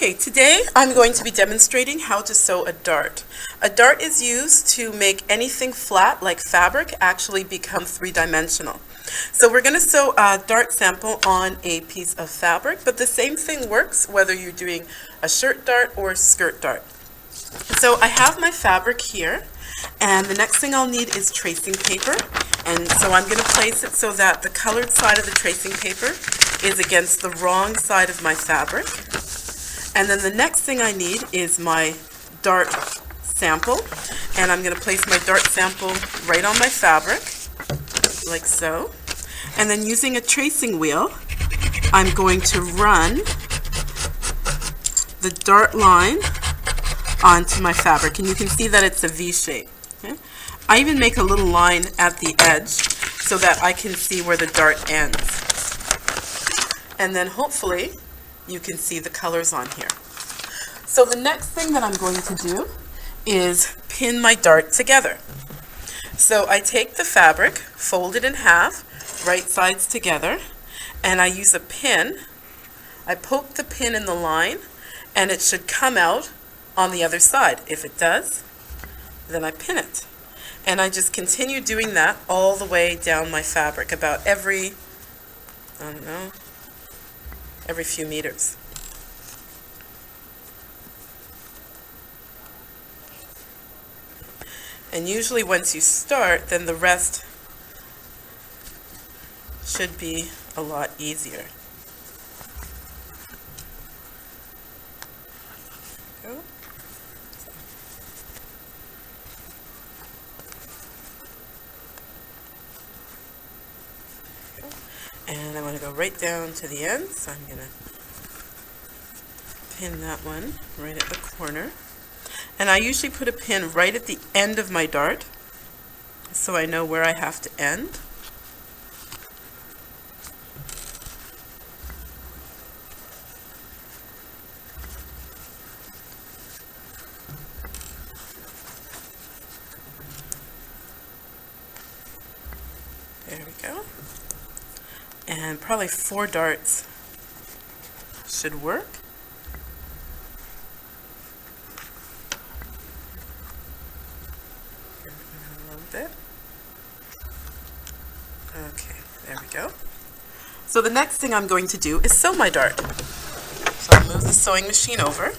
Okay, today I'm going to be demonstrating how to sew a dart. A dart is used to make anything flat like fabric actually become three-dimensional. So we're going to sew a dart sample on a piece of fabric, but the same thing works whether you're doing a shirt dart or a skirt dart. So I have my fabric here, and the next thing I'll need is tracing paper. And so I'm going to place it so that the colored side of the tracing paper is against the wrong side of my fabric. And then the next thing I need is my dart sample, and I'm going to place my dart sample right on my fabric, like so. And then using a tracing wheel, I'm going to run the dart line onto my fabric, and you can see that it's a V shape. Okay? I even make a little line at the edge so that I can see where the dart ends. And then hopefully you can see the colors on here. So the next thing that I'm going to do is pin my dart together. So I take the fabric, fold it in half, right sides together, and I use a pin. I poke the pin in the line, and it should come out on the other side. If it does, then I pin it. And I just continue doing that all the way down my fabric, about every few meters. And usually once you start, then the rest should be a lot easier. Go. And I want to go right down to the end, so I'm going to pin that one right at the corner. And I usually put a pin right at the end of my dart, so I know where I have to end. There we go. And probably 4 darts should work. Okay, there we go. So the next thing I'm going to do is sew my dart. So I'll move the sewing machine over,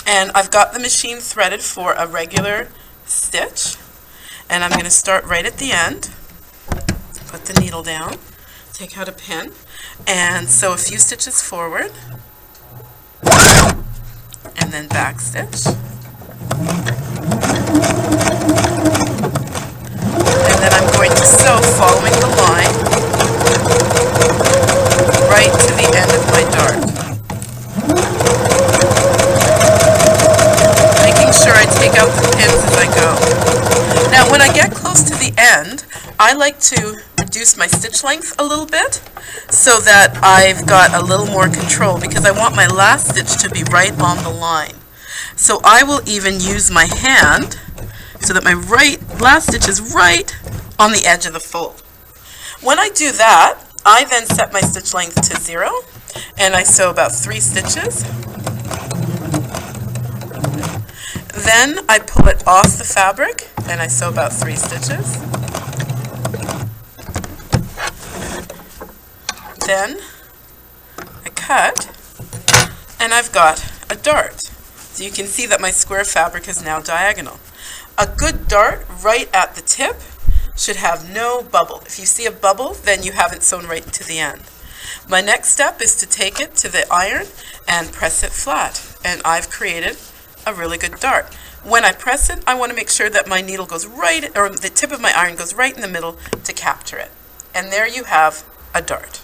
and I've got the machine threaded for a regular stitch, and I'm going to start right at the end, put the needle down, take out a pin, and sew a few stitches forward, and then back stitch. And then I'm going to sew following the line right to the end of my dart. Making sure I take out the pins as I go. Now when I get close to the end, I like to reduce my stitch length a little bit so that I've got a little more control, because I want my last stitch to be right on the line. So I will even use my hand so that my last stitch is right on the edge of the fold. When I do that, I then set my stitch length to 0, and I sew about 3 stitches. Then I pull it off the fabric, and I sew about 3 stitches. Then I cut, and I've got a dart. So you can see that my square fabric is now diagonal. A good dart right at the tip should have no bubble. If you see a bubble, then you haven't sewn right to the end. My next step is to take it to the iron and press it flat, and I've created a really good dart. When I press it, I want to make sure that my needle goes right, or the tip of my iron goes right in the middle to capture it. And there you have a dart.